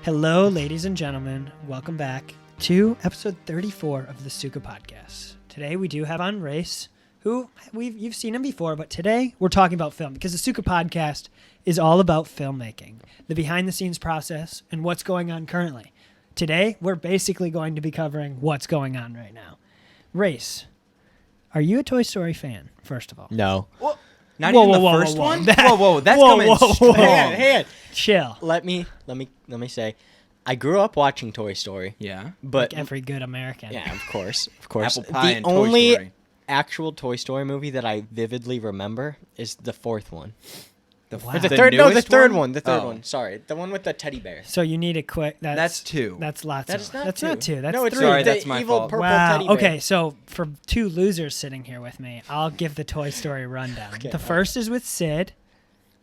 Hello, ladies and gentlemen. Welcome back to episode 34 of the Suka Podcast. Today we do have on Race, who you've seen him before, but today we're talking about film because the Suka Podcast is all about filmmaking, the behind-the-scenes process, and what's going on currently. Today we're basically going to be covering what's going on right now. Race, are you a Toy Story fan, first of all? No. Well, not even the first one? That's coming strong. Hang on. Chill. Let me say, I grew up watching Toy Story. Yeah. But Like every good American. yeah, of course. Apple Pie The and Toy only Story. actual Toy Story movie that I vividly remember is the fourth one. Wow. Or the newest third one? one. The third Oh. one. Sorry, the one with the teddy bear. So you need a quick... That's two. That's lots That's of... not That's two. not two. That's No, it's three. Sorry, the that's my evil fault. purple Wow. teddy bear. Okay, so for two losers sitting here with me, I'll give the Toy Story rundown. Okay. The first is with Sid,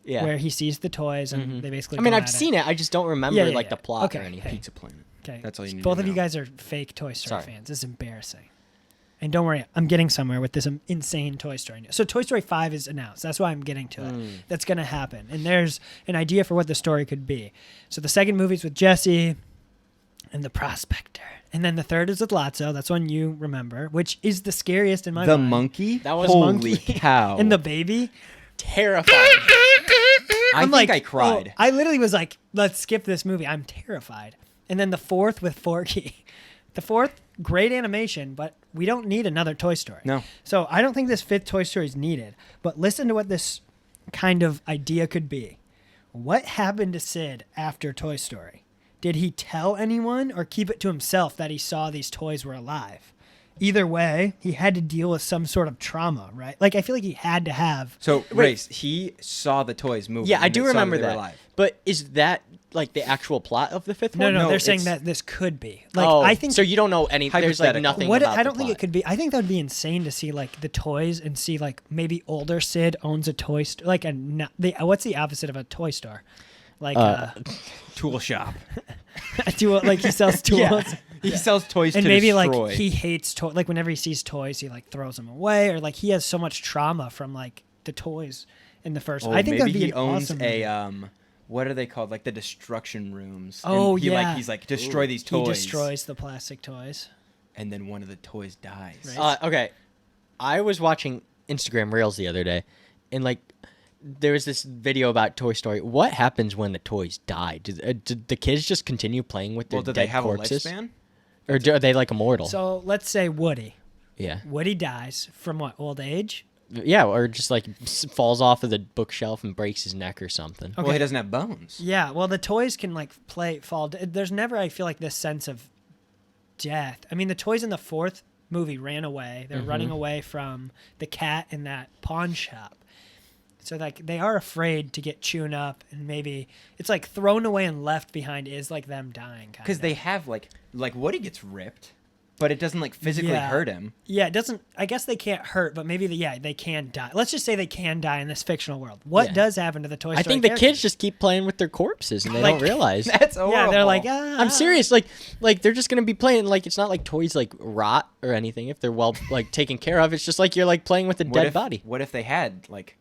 Yeah. where he sees the toys and they basically. I mean, go I've at seen it. I just don't remember Yeah, yeah, like yeah. the plot Okay, or anything. hey. Pizza Planet. Okay, That's all you need both to of you know. guys are fake Toy Story Sorry. fans. This is embarrassing. And don't worry, I'm getting somewhere with this insane Toy Story news. So Toy Story 5 is announced. That's why I'm getting to it. That's going to happen. And there's an idea for what the story could be. So the second movie's with Jesse and the Prospector. And then the third is with Lotso. That's one you remember, which is the scariest in my The mind. monkey? That was Holy monkey. cow. And the baby. Terrifying. I'm think I cried. I literally was like, let's skip this movie. I'm terrified. And then the fourth with Forky. The fourth, great animation, but we don't need another Toy Story. No. So I don't think this fifth Toy Story is needed. But listen to what this kind of idea could be. What happened to Sid after Toy Story? Did he tell anyone or keep it to himself that he saw these toys were alive? Either way, he had to deal with some sort of trauma, right? Like, I feel like he had to have... So, Race, he saw the toys moving. Yeah, I and do saw remember they were that. alive. But is that like the actual plot of the fifth No, one? no, they're saying it's- that this could be. Like, Oh, I think... so. You don't know any. There's like Hypothetical. nothing. What about I don't the think it plot. could be. I think that would be insane to see like the toys and see like maybe older Sid owns a toy store, like what's the opposite of a toy store? Like Tool shop. a tool, like he sells tools. Yeah. He sells toys And to maybe destroy. like he hates toys. Like whenever he sees toys, he like throws them away, or like he has so much trauma from like the toys in the first. Oh, I think maybe that'd be he an owns awesome a movie. what are they called? Like the destruction rooms. Oh, and he, yeah. he's like destroy these He toys. destroys the plastic toys. And then one of the toys dies. Right. Okay, I was watching Instagram Reels the other day, and like there was this video about Toy Story. What happens when the toys die? Did the kids just continue playing with their Well, do dead they have corpses, a lifespan? or are they like immortal? So let's say Woody. Yeah, Woody dies from what? Old age? yeah, or just like falls off of the bookshelf and breaks his neck or something. Okay. Well, he doesn't have bones. Yeah, well, the toys can like fall. There's never, I feel like, this sense of death. I mean, the toys in the fourth movie ran away. They're running away from the cat in that pawn shop. So like they are afraid to get chewed up, and maybe it's like thrown away and left behind is like them dying. Because they have like Woody gets ripped, but it doesn't like physically Yeah. hurt him. Yeah, it doesn't. I guess they can't hurt, but maybe they can die. Let's just say they can die in this fictional world. What Yeah. does happen to the Toy Story? I think the characters? kids just keep playing with their corpses and they Like- don't realize. That's horrible. Yeah, they're like, I'm serious. Like they're just gonna be playing. Like it's not like toys like rot or anything. If they're well like taken care of, it's just like you're like playing with a dead body. What if they had like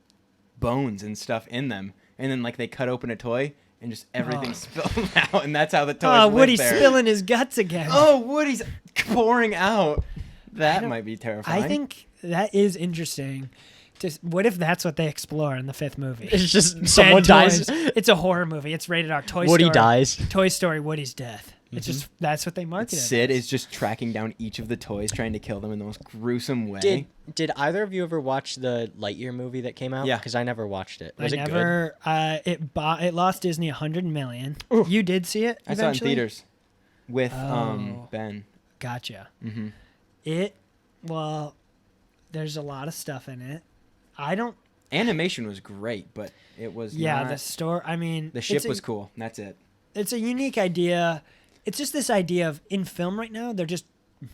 bones and stuff in them, and then like they cut open a toy and just everything spilled out, and that's how the toys Oh, live Woody's there. spilling his guts again. Oh, Woody's pouring out. That might be terrifying. I think that is interesting. Just what if that's what they explore in the fifth movie? It's just Dead someone dies. toys. It's a horror movie. It's rated R. Toy Woody Story. dies. Toy Story. Woody's death. It's just that's what they marketed. Sid is just tracking down each of the toys, trying to kill them in the most gruesome way. Did either of you ever watch the Lightyear movie that came out? Yeah. Because I never watched it. I Was it never. It lost Disney $100 million. You did see it. I saw it in eventually? theaters with Oh. Ben. Gotcha. Mm-hmm. Well, there's a lot of stuff in it. I don't. Animation was great, but it was not, The store. I mean, the ship it's was cool. And that's it. It's a unique idea. It's just this idea of in film right now they're just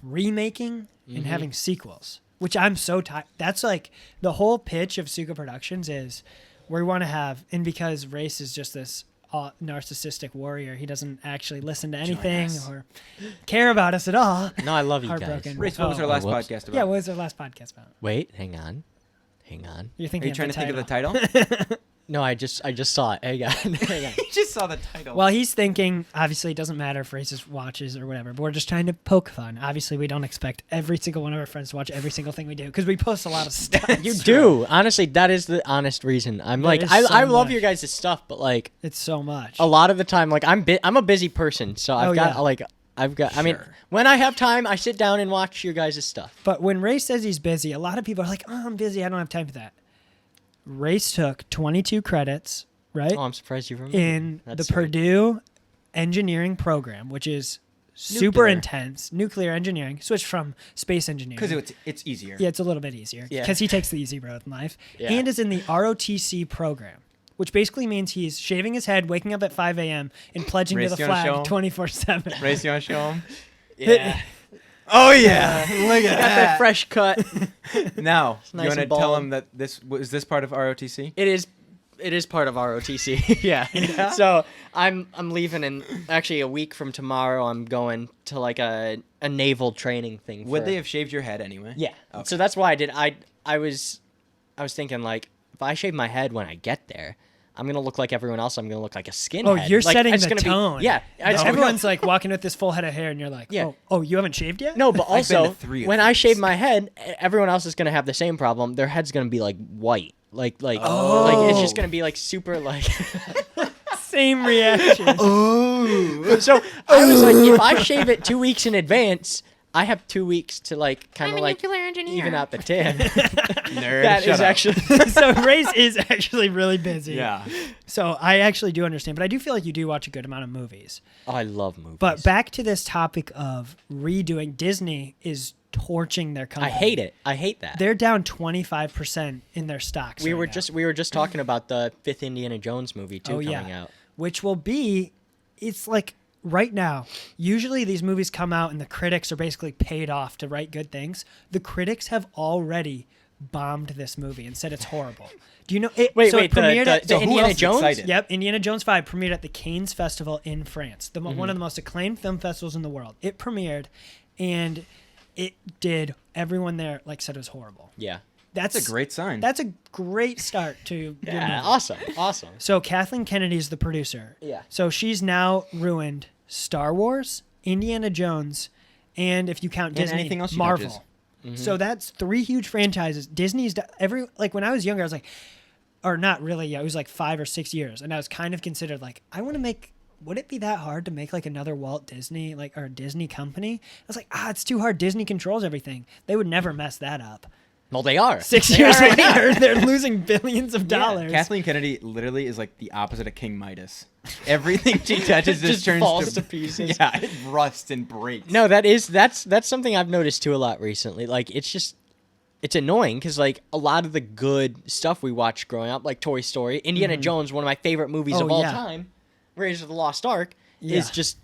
remaking and having sequels, which I'm so tired. That's like the whole pitch of Suka Productions is we want to have, and because Race is just this narcissistic warrior, he doesn't actually listen to anything us. or care about us at all. No, I love you Heartbroken. guys. Race, what was Oh. our last whoops. podcast about? Yeah, what was our last podcast about? Wait, hang on. You're Are thinking you trying to think of the title. title? No, I just saw it. Hang on. Hang on. You just saw the title. Well, he's thinking, obviously, it doesn't matter if Race watches or whatever, but we're just trying to poke fun. Obviously, we don't expect every single one of our friends to watch every single thing we do because we post a lot of stuff. You do. Honestly, that is the honest reason. I'm like, is I so love much. your guys' stuff, but like It's so much. a lot of the time, like I'm a busy person, so I've Oh, got yeah. like I mean, Sure. when I have time, I sit down and watch your guys' stuff. But when Race says he's busy, a lot of people are like, oh, I'm busy. I don't have time for that. Race took 22 credits, right? Oh, I'm surprised you remember. in That's the sweet. Purdue engineering program, which is super Nuclear. intense. Nuclear engineering. Switched from space engineering. Because it's easier. Yeah, it's a little bit easier Yeah. because he takes the easy road in life. Yeah. And is in the ROTC program, which basically means he's shaving his head, waking up at 5 a.m., and pledging Race, to the you wanna show flag him? 24/7. Race, you want to show him? Yeah. Oh yeah, look at Got that fresh cut. Now, nice you want to and tell bald. him that this was this part of ROTC? It is part of ROTC. yeah. So I'm leaving in actually a week from tomorrow. I'm going to like a naval training thing. Would for- they have shaved your head anyway? Yeah. Okay. So that's why I did. I was thinking like if I shave my head when I get there, I'm gonna look like everyone else. I'm gonna look like a skinhead. Oh, you're Like, setting it's the gonna tone. Be, yeah. Everyone's like walking with this full head of hair, and you're like, Yeah. oh, you haven't shaved yet? No, but I've been to also 3 of when I these. shave my head, everyone else is gonna have the same problem. Their head's gonna be like white, like Oh. like it's just gonna be like super like. Same reaction. Oh. So I was like, if I shave it 2 weeks in advance, I have 2 weeks to like kind of like even out the tan. Nerd. That shut is up. actually. So Race is actually really busy. Yeah. So I actually do understand, but I do feel like you do watch a good amount of movies. Oh, I love movies. But back to this topic of redoing, Disney is torching their I company. hate it. I hate that. They're down 25% in their stocks. we right were now, just talking about the 5th Indiana Jones movie too coming out. which will be, it's like right now, usually these movies come out and the critics are basically paid off to write good things. The critics have already bombed this movie and said it's horrible. Do you know? It, Wait, so wait, it premiered the at, So who Indiana else is Jones? excited? Yep, Indiana Jones 5 premiered at the Cannes Festival in France, one of the most acclaimed film festivals in the world. It premiered, and it did. Everyone there said it was horrible. Yeah. That's That's a great sign. That's a great start to your Yeah. movie. Awesome. So Kathleen Kennedy's the producer. Yeah. So she's now ruined Star Wars, Indiana Jones, and if you count And Disney, anything else she Marvel. touches. Mm-hmm. So that's 3 huge franchises. Disney's when I was younger, I was like, or not really. Yeah, it was like 5 or 6 years, and I was kind of considered like, I want to make. Would it be that hard to make like another Walt Disney or a Disney company? I was like, it's too hard. Disney controls everything. They would never mess that up. Well, they are. 6 They years are. later, they're losing billions of dollars. Kathleen Kennedy literally is like the opposite of King Midas. Everything she touches just turns falls to pieces. Yeah, it rusts and breaks. No, that's something I've noticed too a lot recently. Like it's annoying because like a lot of the good stuff we watched growing up, like Toy Story, Indiana Jones, one of my favorite movies Oh, of all yeah. time, Raiders of the Lost Ark, Yeah. is just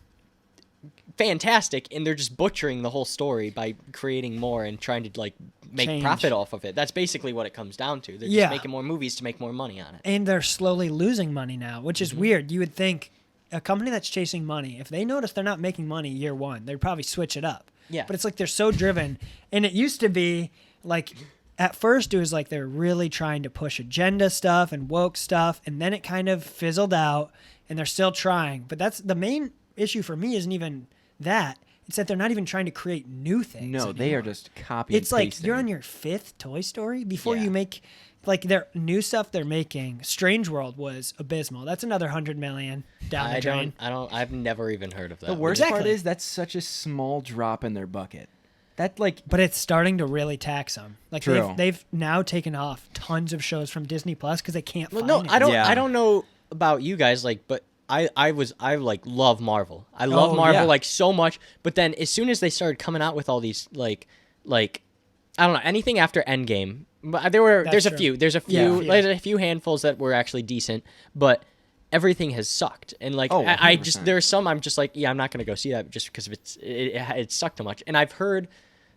fantastic, and they're just butchering the whole story by creating more and trying to like make Change. profit off of it. That's basically what it comes down to. They're Yeah. just making more movies to make more money on it. And they're slowly losing money now, which is weird. You would think a company that's chasing money, if they notice they're not making money year one, they'd probably switch it up. Yeah. But it's like they're so driven. And it used to be like, at first it was like they're really trying to push agenda stuff and woke stuff. And then it kind of fizzled out and they're still trying. But that's the main issue for me isn't even that. It's that they're not even trying to create new things. No, they anymore. are just copying. It's like you're on your 5th Toy Story before Yeah. you make like their new stuff they're making. Strange World was abysmal. That's another $100 million down the drain. I've never even heard of that. The worst Exactly. part is that's such a small drop in their bucket. That like But it's starting to really tax them. Like True. they've now taken off tons of shows from Disney Plus because they can't Well, find no, it. I don't. Yeah. I don't know about you guys, but I like love Marvel. I love Oh, Marvel yeah. like so much. But then as soon as they started coming out with all these like I don't know, anything after Endgame. But there's a true. few. There's a Yeah. few. There's a few handfuls that were actually decent, but everything has sucked. And like Oh, I just 100%. there are some I'm just like, yeah, I'm not gonna go see that just because of it sucked too much. And I've heard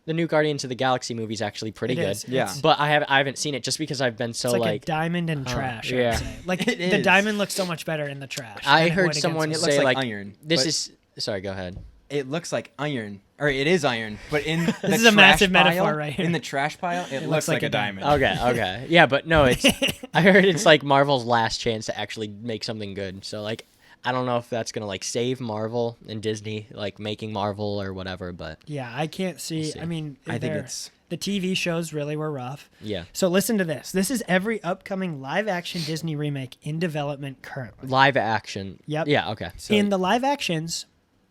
the new Guardians of the Galaxy movie is actually pretty It good. is. Yeah. It's, But I haven't seen it just because I've been so it's like, like a diamond in trash. I yeah. would say. Like It the is. diamond looks so much better in the trash. I than it heard would against someone it. It looks say like like iron, this but- is sorry, go ahead. it looks like iron, or it is iron, but in the This is a trash massive pile, metaphor right here. In the trash pile, it looks like a diamond. Okay. Yeah, but no, it's. I heard it's like Marvel's last chance to actually make something good. So like, I don't know if that's gonna like save Marvel and Disney, like making Marvel or whatever. But Yeah, I can't see. see. I mean, I think they're- it's the TV shows really were rough. yeah, So listen to this. This is every upcoming live-action Disney remake in development currently. live action. Yep. Yeah. Okay. so In the live actions,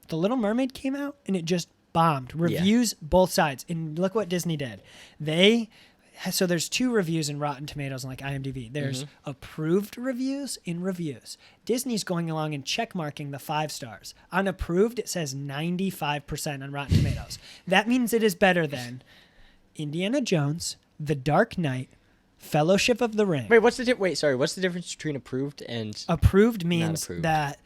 The Little Mermaid came out and it just bombed. Reviews both sides. And look what Disney did. So there's 2 reviews in Rotten Tomatoes and like IMDb. There's approved reviews and reviews. Disney's going along and check marking the 5 stars. On approved, it says 95% on Rotten Tomatoes. That means it is better than Indiana Jones, The Dark Knight, Fellowship of the Ring. Wait, what's the What's the difference between approved and? Approved means approved. that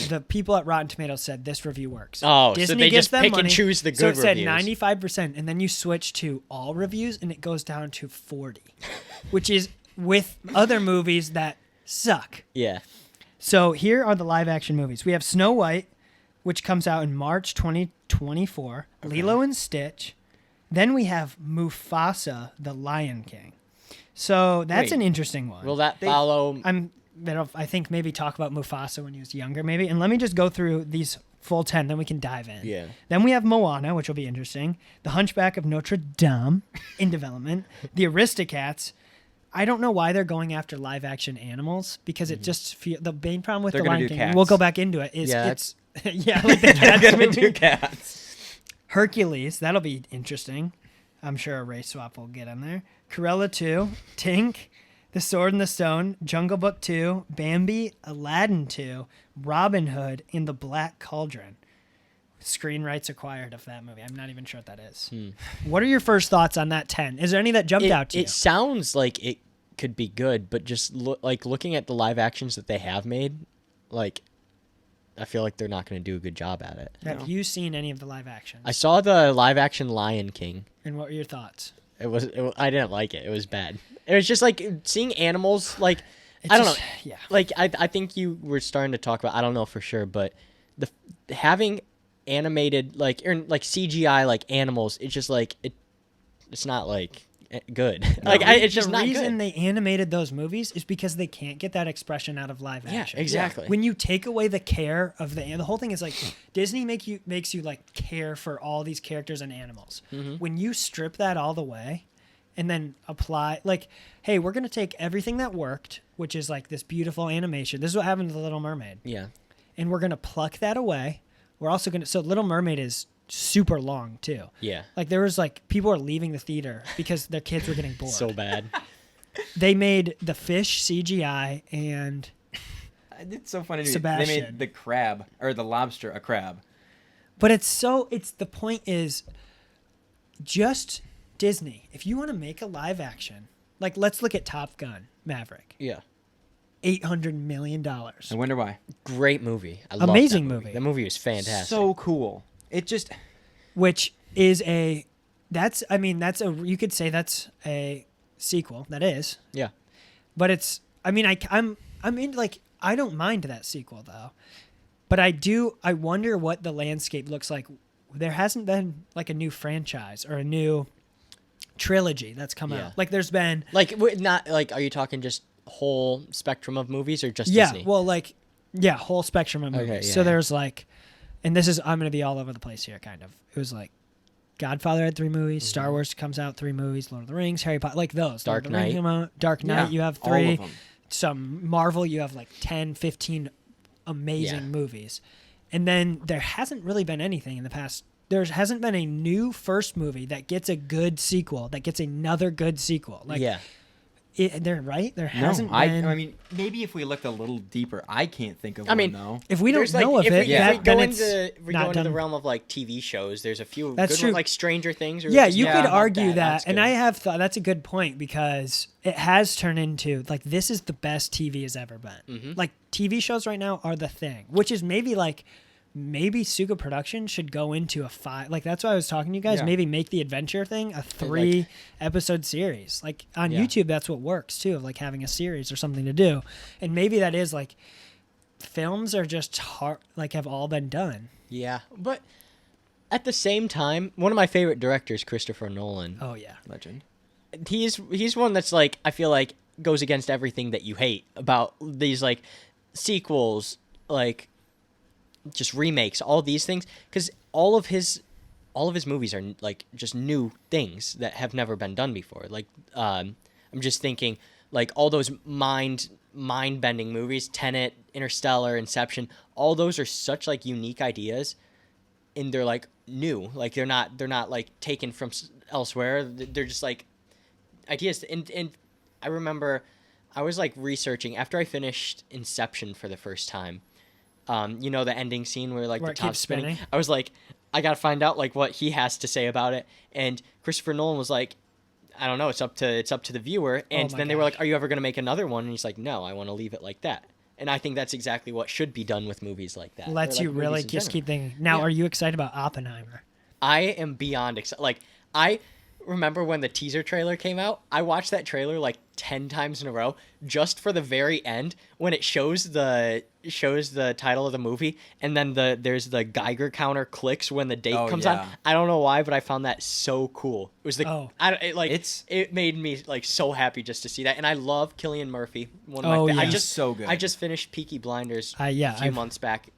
the people at Rotten Tomatoes said this review works. Oh, so Disney they gives just them pick and money. choose the So good it said reviews. 95%, and then you switch to all reviews, and it goes down to 40, which is with other movies that suck. Yeah. So here are the live action movies. We have Snow White, which comes out in March 2024, Lilo and Stitch. Then we have Mufasa, the Lion King. So that's Wait. an interesting one. Will that follow? I think maybe talk about Mufasa when he was younger, maybe. And let me just go through these full 10, then we can dive in. Yeah. Then we have Moana, which will be interesting. The Hunchback of Notre Dame in development. The Aristocats. I don't know why they're going after live action animals because it just the main problem with They're the gonna Lion do King. cats. We'll go back into it. Is Yeah, it's yeah, like the cats gonna movie. do cats. Hercules, that'll be interesting. I'm sure a race swap will get in there. Cruella 2, Tink, The Sword and the Stone, Jungle Book 2, Bambi, Aladdin 2, Robin Hood, and The Black Cauldron. Screen rights acquired of that movie. I'm not even sure what that is. What are your first thoughts on that 10? Is there any that jumped out to you? It sounds like it could be good, but just looking at the live actions that they have made, like I feel like they're not going to do a good job at it. Have you seen any of the live actions? I saw the live action Lion King. And what were your thoughts? I didn't like it. It was bad. It was just like seeing animals. Like It's I don't just- know. Yeah. Like I think you were starting to talk about. I don't know for sure, but the having animated like CGI like animals. It's just like it's not like good. It's just the not reason good. they animated those movies is because they can't get that expression out of live Yeah, action. exactly. When you take away the care of the whole thing is like Disney makes you like care for all these characters and animals. Mm-hmm. When you strip that all the way and then apply like, hey, we're gonna take everything that worked, which is like this beautiful animation. This is what happened to the Little Mermaid, Yeah. and we're gonna pluck that away. We're also gonna Little Mermaid is super long too. Yeah. Like there was like people are leaving the theater because their kids were getting bored. So bad. They made the fish CGI and It's so funny. They Sebastian. made the crab or the lobster a crab. but it's the point is just Disney. If you want to make a live action, like let's look at Top Gun Maverick. Yeah. $800 million. I wonder why. Great movie. I loved Amazing that movie. That movie was fantastic. So cool. It just Which is you could say that's a sequel. That is. yeah. But it's I'm in like I don't mind that sequel though. But I wonder what the landscape looks like. There hasn't been like a new franchise or a new trilogy that's come Yeah. out. Like there's been Like not like are you talking just whole spectrum of movies or just yeah, Disney? well like yeah, whole spectrum of movies. Okay, So yeah. there's like and this is I'm going to be all over the place here kind of. It was like Godfather had 3 movies, Star Wars comes out 3 movies, Lord of the Rings, Harry Potter, like those. Lord Dark of the Rings Knight. come out, Dark Knight, Yeah, you have all 3. of them. Some Marvel, you have like 10, 15 amazing Yeah. movies. And then there hasn't really been anything in the past. There hasn't been a new first movie that gets a good sequel, that gets another good sequel. Like, yeah. they're right. There hasn't no. been. I mean, maybe if we looked a little deeper, I can't think of I one mean, though. if we don't There's, like, know of if it, we, yeah. if we go then it's into we not go into the done. realm of like TV shows, there's a few That's good true. ones, like Stranger Things. Or Yeah, just you not could that argue bad. that, That's and good. I have thought that's a good point because it has turned into like this is the best TV has ever been. Mm-hmm. Like TV shows right now are the thing, which is maybe Suga Production should go into a 5. Like that's why I was talking to you guys. Yeah. Maybe make the adventure thing a 3 episode series. Like on Yeah. YouTube, that's what works too. Of like having a series or something to do, and maybe that is like films are just hard. Like have all been done. Yeah, but at the same time, one of my favorite directors, Christopher Nolan. Oh yeah. Legend. He's one that's like, I feel like goes against everything that you hate about these like sequels, like just remakes, all these things, because all of his movies are like just new things that have never been done before. Like I'm just thinking like all those mind bending movies, Tenet, Interstellar, Inception, all those are such like unique ideas, and they're like new, like they're not like taken from elsewhere. They're just like ideas. And I remember I was like researching after I finished Inception for the first time. You know, the ending scene where like Where the it top's keeps spinning. spinning? I was like, I gotta find out like what he has to say about it. And Christopher Nolan was like, I don't know, it's up to the viewer. And my then they were gosh. like, are you ever gonna make another one? And he's like, no, I want to leave it like that. And I think that's exactly what should be done with movies like that. Lets or, like, you really movies in just general. keep thinking. Now, Yeah. are you excited about Oppenheimer? I am beyond excited. Like, I remember when the teaser trailer came out, I watched that trailer like 10 times in a row just for the very end when it shows the title of the movie, and then there's the Geiger counter clicks when the date Oh, comes yeah. on. I don't know why, but I found that so cool. It was Oh. it made me like so happy just to see that. And I love Cillian Murphy. One of Oh, my yeah. I He's just so good. I just finished Peaky Blinders Yeah, a few I've- months back.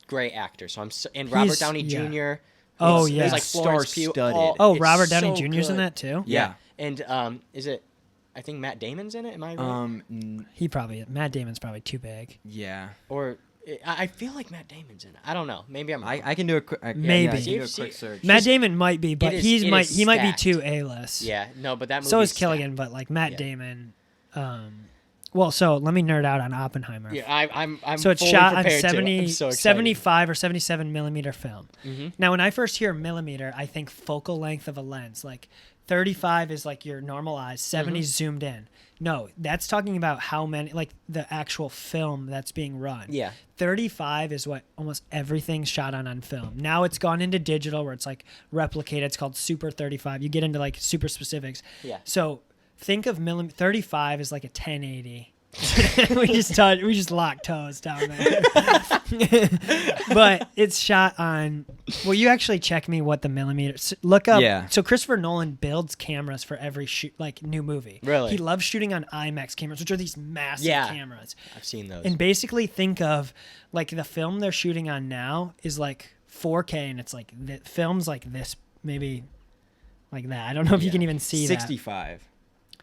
Great actor. So and Robert He's- Downey yeah. Jr. Oh, It's yeah. like Florence Pugh. Star-studded. Oh, It's Robert Downey so Jr.'s in good. that too. Yeah. And is it? I think Matt Damon's in it. Am I right? Matt Damon's probably too big. Yeah. Or I feel like Matt Damon's in it. I don't know. Maybe I'm. Wrong. I can do a quick. Maybe. I can do a See- quick search. Matt Damon might be, but is- he it might is be stacked. too A-list. Yeah. No, but that movie. So is Killian, but like Matt Yeah. Damon. Well, so let me nerd out on Oppenheimer. Yeah, I'm. So it's fully shot on prepared to. 70, I'm so excited. 75 or 77 millimeter film. Mhm. Now, when I first hear millimeter, I think focal length of a lens. Like 35 is like your normal eyes, 70 is zoomed in. No, that's talking about how many, like the actual film that's being run. Yeah. 35 is what almost everything's shot on film. Now it's gone into digital where it's like replicated. It's called Super 35. You get into like super specifics. Yeah. So think of 35 is like a 1080. we just locked toes down there. But it's shot on. Will you actually check me what the millimeters? Look up. Yeah. So Christopher Nolan builds cameras for every new movie. Really? He loves shooting on IMAX cameras, which are these massive Yeah. cameras. I've seen those. And basically think of like the film they're shooting on now is like 4K, and it's like the film's like this, maybe like that. I don't know if you can even see that. 65.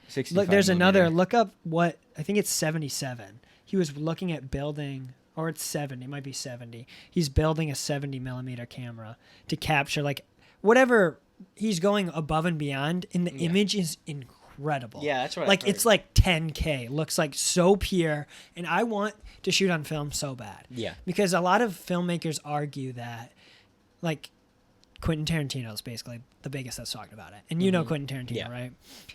65 Look, there's another. millimeter. Look up what I think it's 77. He was looking at building, or it's 70. It might be 70. He's building a 70 millimeter camera to capture like whatever. He's going above and beyond, and the image is incredible. Yeah, that's what I like heard. it's like 10K. Looks like so pure, and I want to shoot on film so bad. Yeah. Because a lot of filmmakers argue that, like, Quentin Tarantino is basically the biggest that's talked about it. And you know Quentin Tarantino, Yeah. right?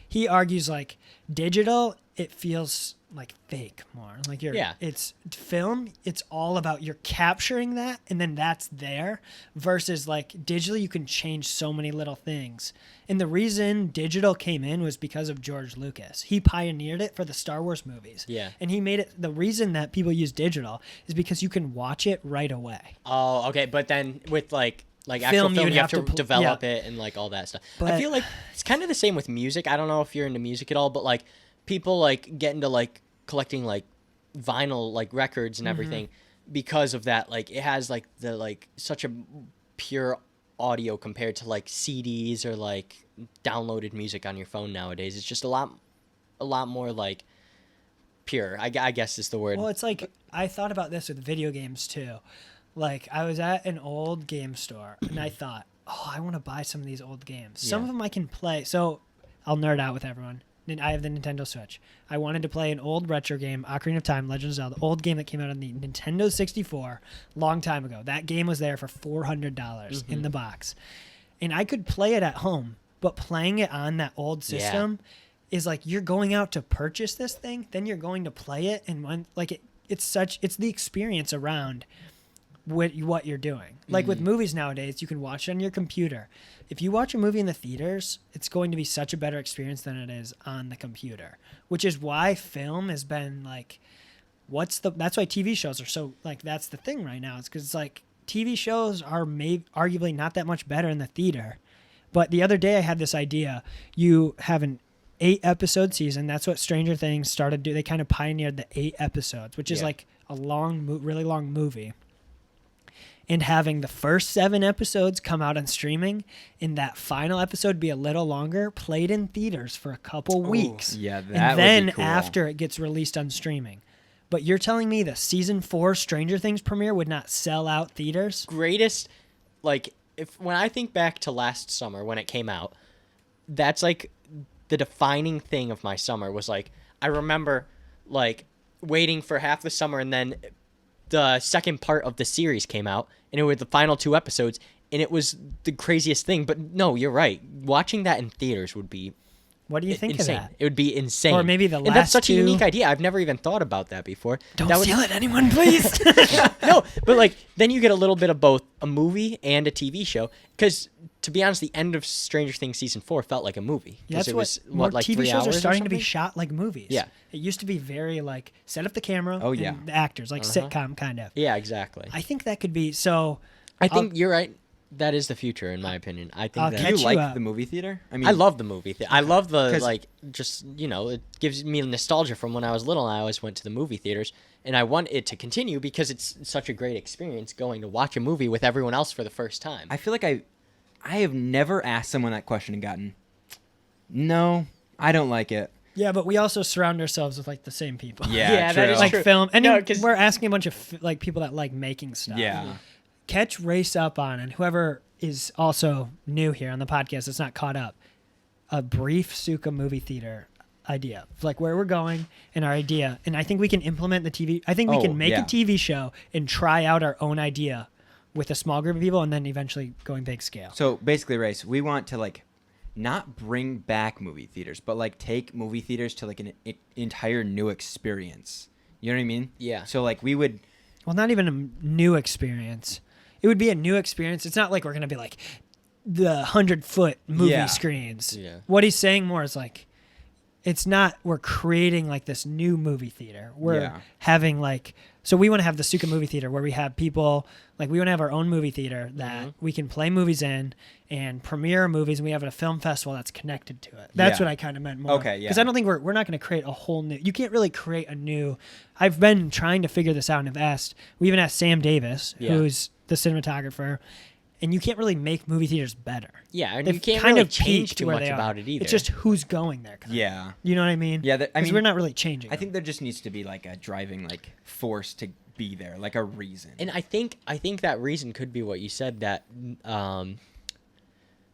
He argues like digital, it feels like fake more. Like it's film, it's all about you're capturing that and then that's there versus like digitally you can change so many little things. And the reason digital came in was because of George Lucas. He pioneered it for the Star Wars movies. Yeah. And he made it the reason that people use digital is because you can watch it right away. Oh, okay. But then with like actual Film, film, you'd you have have to to develop it and like all that stuff. I But- feel like it's kind of the same with music. I don't know if you're into music at all, but like people like get into like collecting like vinyl like records and everything because of that. Like it has like the like such a pure audio compared to like CDs or like downloaded music on your phone nowadays. It's just a lot more like pure. I guess is the word. Well, it's like I thought about this with video games too. Like I was at an old game store and I thought, oh, I want to buy some of these old games. Some of them I can play. So I'll nerd out with everyone. And I have the Nintendo Switch. I wanted to play an old retro game, Ocarina of Time, Legend of Zelda, old game that came out on the Nintendo 64 long time ago. That game was there for $400 in the box. And I could play it at home, but playing it on that old system is like you're going out to purchase this thing, then you're going to play it, and when like it's the experience around what you're doing. Like with movies nowadays, you can watch it on your computer. If you watch a movie in the theaters, it's going to be such a better experience than it is on the computer, which is why film has been like that's why TV shows are so like that's the thing right now. It's because it's like TV shows are arguably not that much better in the theater. But the other day I had this idea. You have an 8-episode season. That's what Stranger Things started doing. They kind of pioneered the 8 episodes, which is like a really long movie. And having the first 7 episodes come out on streaming, and that final episode be a little longer, played in theaters for a couple weeks. Yeah, that and then would be cool. after it gets released on streaming. But you're telling me the season 4 Stranger Things premiere would not sell out theaters? Greatest, like, when I think back to last summer when it came out, that's like the defining thing of my summer was like, I remember like waiting for half the summer, and then the second part of the series came out, and it was the final 2 episodes, and it was the craziest thing. But no, you're right. Watching that in theaters would be What do you think insane. of that? It would be insane. Or maybe the and that's last such a 2 unique idea. I've never even thought about that before. Don't that would, steal it, anyone, please. No, but like then you get a little bit of both a movie and a TV show. Because to be honest, the end of Stranger Things season 4 felt like a movie. Yeah, that's it was more like TV 3 shows hours are or starting to be something? shot like movies. Yeah. It used to be very like set up the camera. Oh, yeah. And the actors like sitcom kind of. Yeah, exactly. I think that could be so. I think you're right. That is the future, in my opinion. I think I'll that Do catch you you like up. the movie theater? I love the movie. I love the 'Cause- like just it gives me nostalgia from when I was little. And I always went to the movie theaters, and I want it to continue because it's such a great experience going to watch a movie with everyone else for the first time. I feel like I have never asked someone that question and gotten, no, I don't like it. Yeah, but we also surround ourselves with like the same people. Yeah, that is like true. film, and No, then 'cause- we're asking a bunch of like people that like making stuff. Yeah. Catch Race up on, and whoever is also new here on the podcast that's not caught up, a brief Suka movie theater idea, like where we're going and our idea, and I think we can implement the TV. I think we Oh, can make yeah. a TV show and try out our own idea with a small group of people, and then eventually going big scale. So basically, Race, we want to like not bring back movie theaters, but like take movie theaters to like an entire new experience. You know what I mean? Yeah. So like we would. Well, not even a new experience. It would be a new experience. It's not like we're going to be like the 100-foot movie Yeah. screens. Yeah. What he's saying more is like, it's not we're creating like this new movie theater. We're Yeah. having like, so we want to have the Suka movie theater where we have people, like we want to have our own movie theater that we can play movies in and premiere movies, and we have a film festival that's connected to it. That's Yeah. what I kind of meant more. Okay, yeah. Because I don't think we're not going to create a whole new, you can't really create a new, I've been trying to figure this out and have asked, we even asked Sam Davis, Yeah. who's the cinematographer, and you can't really make movie theaters better. Yeah, and They've you can't kind really of change peaked too where much they are. about it either. It's just who's going there. kinda. Yeah. You know what I mean? Yeah. I 'Cause mean, we're not really changing. I think there just needs to be like a driving like force to be there, like a reason. And I think that reason could be what you said, that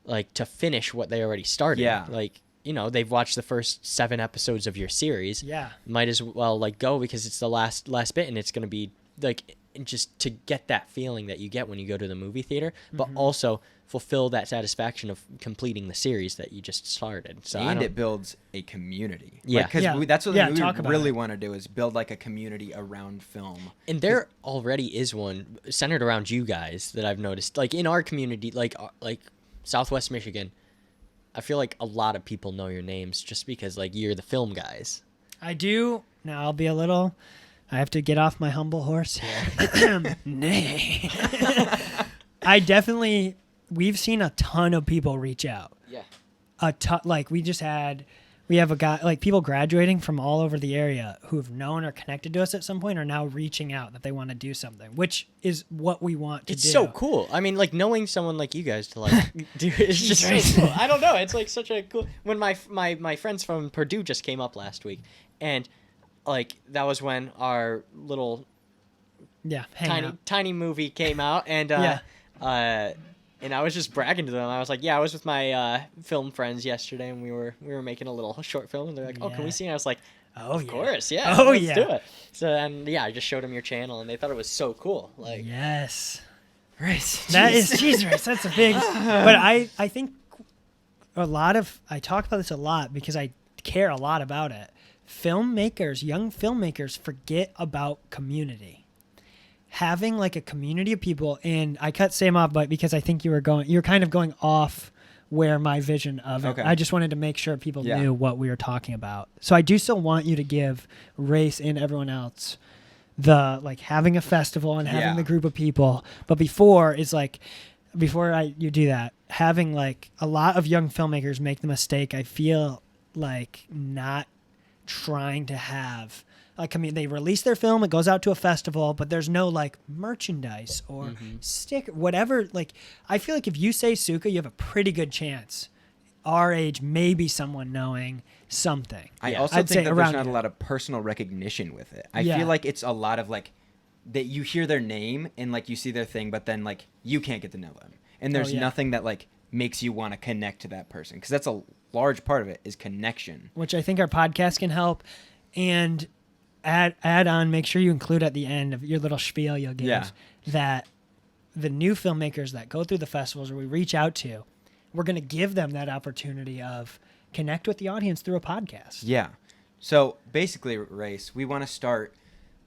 like to finish what they already started. Yeah. Like, they've watched the first 7 episodes of your series. Yeah. Might as well like go because it's the last bit, and it's going to be like just to get that feeling that you get when you go to the movie theater, but also fulfill that satisfaction of completing the series that you just started. So and it builds a community. Yeah. Because Yeah. that's what Yeah, we talk about really it. want to do is build like a community around film. And there already is one centered around you guys that I've noticed. Like in our community, like Southwest Michigan, I feel like a lot of people know your names just because like you're the film guys. I do. Now I'll be a little. I have to get off my humble horse here. Nay. I definitely. We've seen a ton of people reach out. Yeah. A ton. Like we have a guy, like people graduating from all over the area who've known or connected to us at some point are now reaching out that they want to do something, which is what we want to It's do. so cool. I mean, like knowing someone like you guys to like do it's just so cool. I don't know. It's like such a cool. When my friends from Purdue just came up last week, and like that was when our little Yeah. Hang out. tiny movie came out, and and I was just bragging to them. I was like, "Yeah, I was with my film friends yesterday, and we were making a little short film." And they're like, "Oh, can we Yeah. see it?" I was like, Oh, "Of yeah. course, yeah. Oh, let's yeah. do it." So and yeah, I just showed them your channel, and they thought it was so cool. Like, Yes. Right. That is Jesus. That's a big. But I think I talk about this a lot because I care a lot about it. Filmmakers, young filmmakers, forget about community. Having like a community of people, and I cut Sam off, but because I think you're kind of going off where my vision of it. Okay. I just wanted to make sure people Yeah. knew what we were talking about. So I do still want you to give Race and everyone else the like having a festival and having Yeah. the group of people. But you do that, having like a lot of young filmmakers make the mistake, I feel like not trying to have like, I mean, they release their film, it goes out to a festival, but there's no like merchandise or sticker, whatever. Like, I feel like if you say Suka, you have a pretty good chance our age, maybe someone knowing something. I Yeah. also I'd think say that around there's not a here. lot of personal recognition with it. I Yeah. feel like it's a lot of like that you hear their name and like you see their thing, but then like you can't get to know them, and there's yeah. nothing that like makes you want to connect to that person, because that's a large part of it is connection. Which I think our podcast can help. And add on, make sure you include at the end of your little spiel you'll give Yeah. that the new filmmakers that go through the festivals or we reach out to, we're going to give them that opportunity of connect with the audience through a podcast. Yeah. So basically, Race, we want to start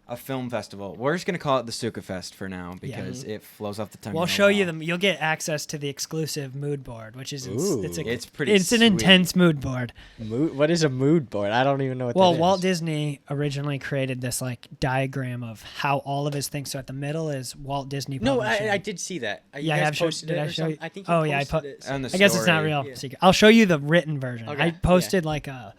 a film festival. We're just gonna call it the Suka Fest for now because it flows off the tongue. We'll real show you well. them. You'll get access to the exclusive mood board, which is Ooh. It's pretty. it's an sweet. intense mood board. What is a mood board? I don't even know what Well, that Walt is. Disney originally created this like diagram of how all of his things. So at the middle is Walt Disney. No, Publishing. I did see that. You Yeah, I guys have showed. posted Did it I or show you? something? I think you Oh yeah, I posted it. On the I guess it's not story. real Yeah. secret. I'll show you the written version. Okay, I yeah. posted like a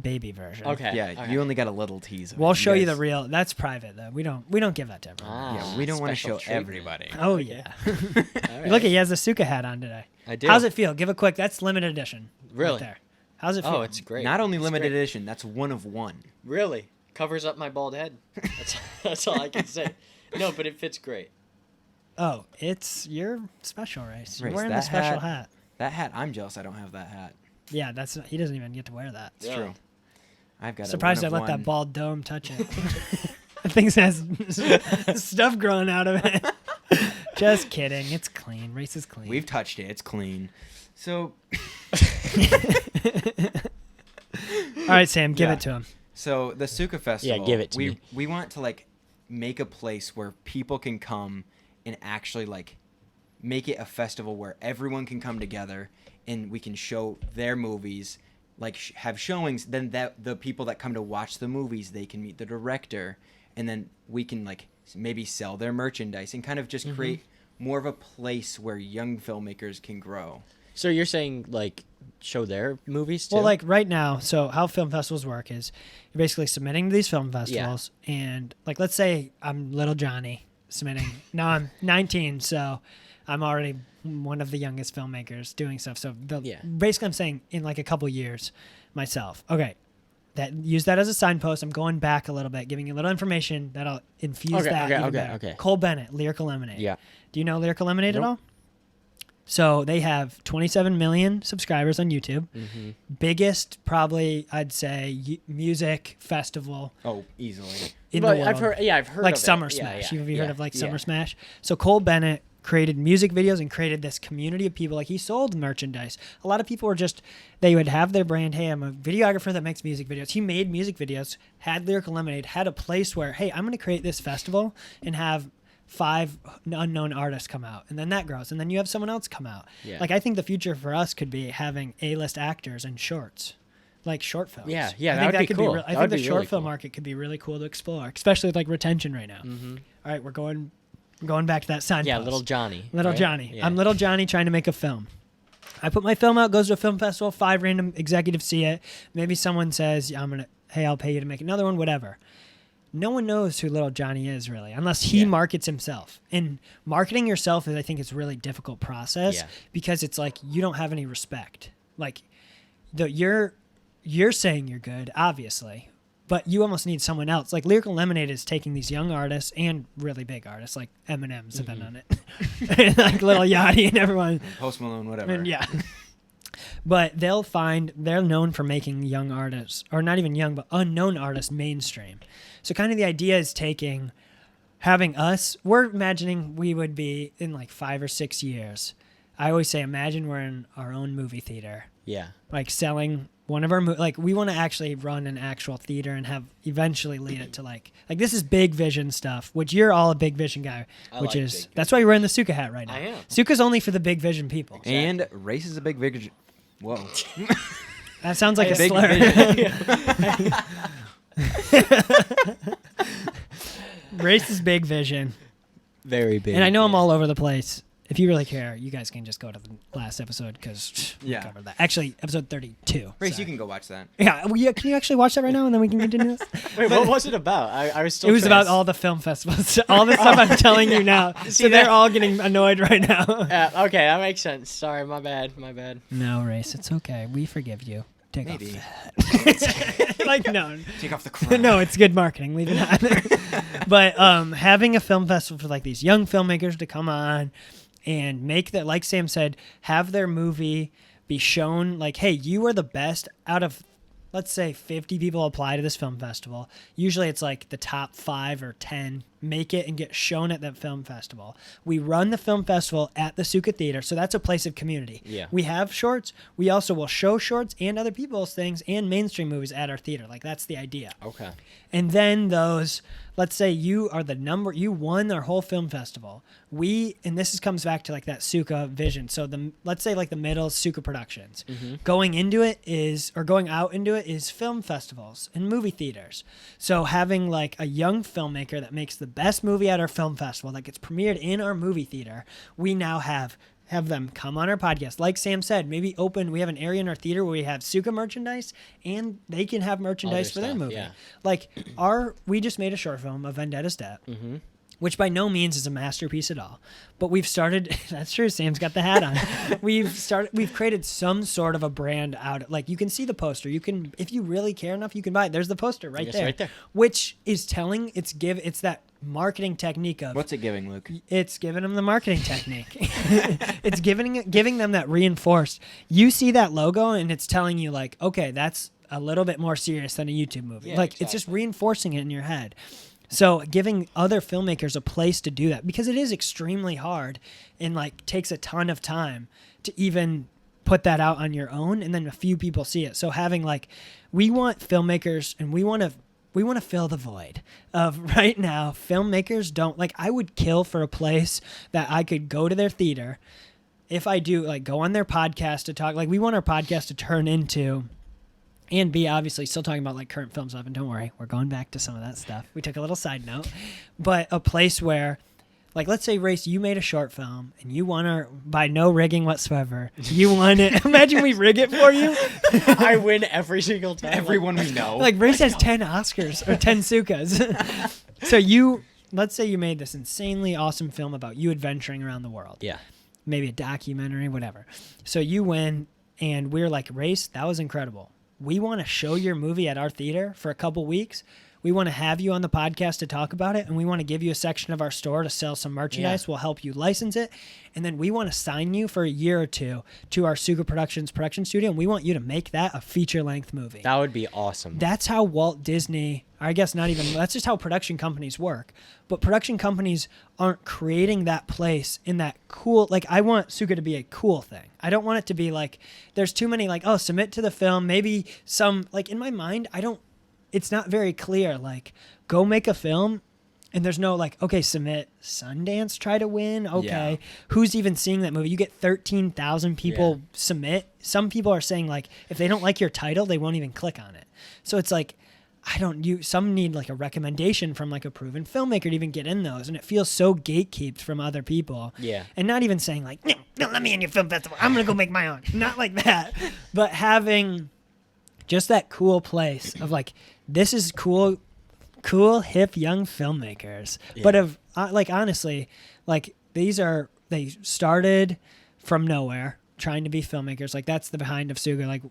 baby version. Okay. Yeah, okay. you only got a little tease. Of it. We'll show you the guys- real. That's private though. We don't give that to everyone. Ah, Yeah, we don't want to special show treatment. everybody. Oh yeah. All Look, right. he has the Suka hat on today. I do. How's it feel? Give a quick. That's limited edition. Really? Right there. How's it feel? Oh, it's great. Not only It's limited great. edition, that's one of one. Really covers up my bald head. That's all I can say. No, but it fits great. Oh, it's your special race. You're Race, wearing the that special hat- hat. That hat, I'm jealous I don't have that hat. Yeah, he doesn't even get to wear that. It's Yeah. true. I've got Surprised a I one let of that one. bald dome touch it. That thing has stuff growing out of it. Just kidding. It's clean. Race is clean. We've touched it. It's clean. So, All right, Sam, give Yeah. it to him. so the Suka Festival. give it to we me. we want to like make a place where people can come and actually like make it a festival where everyone can come together and we can show their movies, like have showings. Then that the people that come to watch the movies, they can meet the director, and then we can like maybe sell their merchandise and kind of just create more of a place where young filmmakers can grow. So you're saying like show their movies too? Well, like right now, so how film festivals work is you're basically submitting to these film festivals, and like let's say I'm little Johnny submitting. Now I'm 19, so I'm already one of the youngest filmmakers doing stuff. So basically, I'm saying in like a couple years, myself. Okay, use that as a signpost. I'm going back a little bit, giving you a little information that'll infuse that. even better. Cole Bennett, Lyrical Lemonade. Yeah. Do you know Lyrical Lemonade Nope. at all? So they have 27 million subscribers on YouTube. Mm-hmm. Biggest, probably, I'd say, music festival Oh, easily. in But the world. I've heard like of it. Summer Yeah, Smash. yeah, Have you heard yeah, of like yeah. Summer Smash? So Cole Bennett created music videos and created this community of people. Like he sold merchandise. A lot of people were they would have their brand. Hey, I'm a videographer that makes music videos. He made music videos, had Lyrical Lemonade, had a place where, hey, I'm going to create this festival and have 5 unknown artists come out, and then that grows, and then you have someone else come out. Yeah. Like I think the future for us could be having A-list actors and shorts, like short films. Yeah, I that think would be could cool. I That think would the be short really film cool. market could be really cool to explore, especially with like retention right now. Mm-hmm. All right, we're going back to that sign. Yeah, post. little Johnny. Little right? Johnny. Yeah. I'm little Johnny trying to make a film. I put my film out, goes to a film festival, 5 random executives see it. Maybe someone says, hey, I'll pay you to make another one, whatever. No one knows who little Johnny is really, unless he Yeah. markets himself. And marketing yourself is, I think, it's a really difficult process Yeah. because it's like you don't have any respect. Like you're saying you're good, obviously, but you almost need someone else. Like Lyrical Lemonade is taking these young artists and really big artists, like Eminem's have been on it, and like Lil Yachty and everyone. Post Malone, whatever. And yeah. But they're known for making young artists, or not even young, but unknown artists mainstream. So kind of the idea is having us, we're imagining we would be in like 5 or 6 years. I always say, imagine we're in our own movie theater, Yeah. like selling one of our, like we want to actually run an actual theater and have eventually lead it to like this is big vision stuff, which you're all a big vision guy, I which like is, big that's why you're wearing the Suka hat right now. I am. Suka's only for the big vision people. And race is a big vision. Whoa. That sounds like a Big slur. vision. Race's big vision. Very big. And I know I'm all over the place. If you really care, you guys can just go to the last episode because we Yeah. covered that. Actually, episode 32. Race, Sorry. you can go watch that. Yeah, well, yeah, can you actually watch that right now and then we can continue this? Wait, what was it about? I was still. It was about all the film festivals. All the stuff I'm telling you now. See, So they're that- all getting annoyed right now. Okay, that makes sense. Sorry, my bad. My bad. No, Race, it's okay. We forgive you. Take Maybe. off that. Like, no. Take off the crown. No, it's good marketing. Leave it on. But having a film festival for like these young filmmakers to come on and make that, like Sam said, have their movie be shown like, hey, you are the best out of, let's say 50 people apply to this film festival. Usually it's like the top 5 or 10 make it and get shown at that film festival. We run the film festival at the Suka Theater, so that's a place of community. Yeah. We have shorts. We also will show shorts and other people's things and mainstream movies at our theater. Like, that's the idea. Okay. And then those, let's say you are you won our whole film festival. And this comes back to like that Suka vision. So let's say like the middle is Suka Productions. Going out into it is film festivals and movie theaters. So having like a young filmmaker that makes the best movie at our film festival that gets premiered in our movie theater, we now have them come on our podcast. Like Sam said, maybe we have an area in our theater where we have Suka merchandise and they can have merchandise Other for their stuff, movie. yeah. Like we just made a short film of Vendetta's Debt, which by no means is a masterpiece at all. But we've started, that's true, Sam's got the hat on. We've created some sort of a brand out. Like, you can see the poster. You can, if you really care enough, you can buy it. There's the poster right Yes, there. right there. Which is telling, it's that marketing technique of, What's it giving, Luke? it's giving them the marketing technique. It's giving them that reinforced. You see that logo and it's telling you like, okay, that's a little bit more serious than a YouTube movie. Yeah, Like, it's just reinforcing it in your head. So giving other filmmakers a place to do that, because it is extremely hard and like takes a ton of time to even put that out on your own, and then a few people see it. So having like, we want filmmakers and we want to fill the void of right now. Filmmakers don't like, I would kill for a place that I could go to their theater. If I do like go on their podcast to talk, like we want our podcast to turn into and be obviously still talking about like current film stuff. And don't worry, we're going back to some of that stuff. We took a little side note, but a place where, like, let's say, Race, you made a short film and you want to, by no rigging whatsoever, you want it. Imagine we rig it for you. I win every single time. Everyone we know. Like, Race has 10 Oscars or 10 Sukas. So let's say you made this insanely awesome film about you adventuring around the world. Yeah. Maybe a documentary, whatever. So you win, and we're like, Race, that was incredible. We want to show your movie at our theater for a couple weeks. We want to have you on the podcast to talk about it, and we want to give you a section of our store to sell some merchandise. Yeah. We'll help you license it, and then we want to sign you for a year or two to our Suga Productions production studio, and we want you to make that a feature-length movie. That would be awesome. That's how Walt Disney, or I guess not even, that's just how production companies work. But production companies aren't creating that place in that cool, like, I want Suga to be a cool thing. I don't want it to be like, there's too many, like, oh, submit to the film, maybe some, like, in my mind, it's not very clear, like, go make a film, and there's no, like, okay, submit Sundance, try to win, okay. Yeah. Who's even seeing that movie? You get 13,000 people Yeah. submit. Some people are saying, like, if they don't like your title, they won't even click on it. So it's like, some need like a recommendation from like a proven filmmaker to even get in those, and it feels so gatekeeped from other people. Yeah. And not even saying like, no, let me in your film festival, I'm gonna go make my own. Not like that, but having just that cool place of like, this is cool hip young filmmakers. Yeah. But like, honestly, like they started from nowhere trying to be filmmakers. Like, that's the behind of Suga, like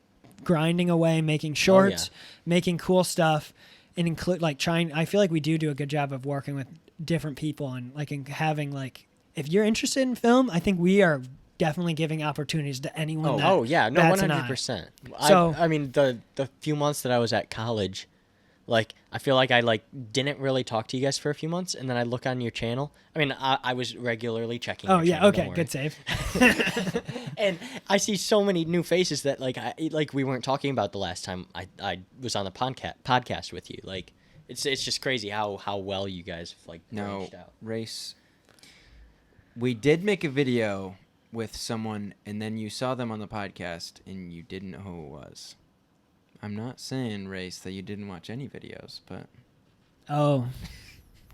grinding away, making shorts, making cool stuff, and include like trying. I feel like we do a good job of working with different people and like having like, if you're interested in film, I think we are definitely giving opportunities to anyone. Oh yeah, no, bats an eye. 100%. So- I mean, the few months that I was at college, like, I feel like I like didn't really talk to you guys for a few months, and then I look on your channel. I mean, I was regularly checking. Oh your yeah, channel, okay, don't good worry. save. And I see so many new faces that like we weren't talking about the last time I was on the podcast with you. Like, it's just crazy how well you guys have, like, No, branched out. Race. We did make a video with someone, and then you saw them on the podcast, and you didn't know who it was. I'm not saying, Race, that you didn't watch any videos, but Oh,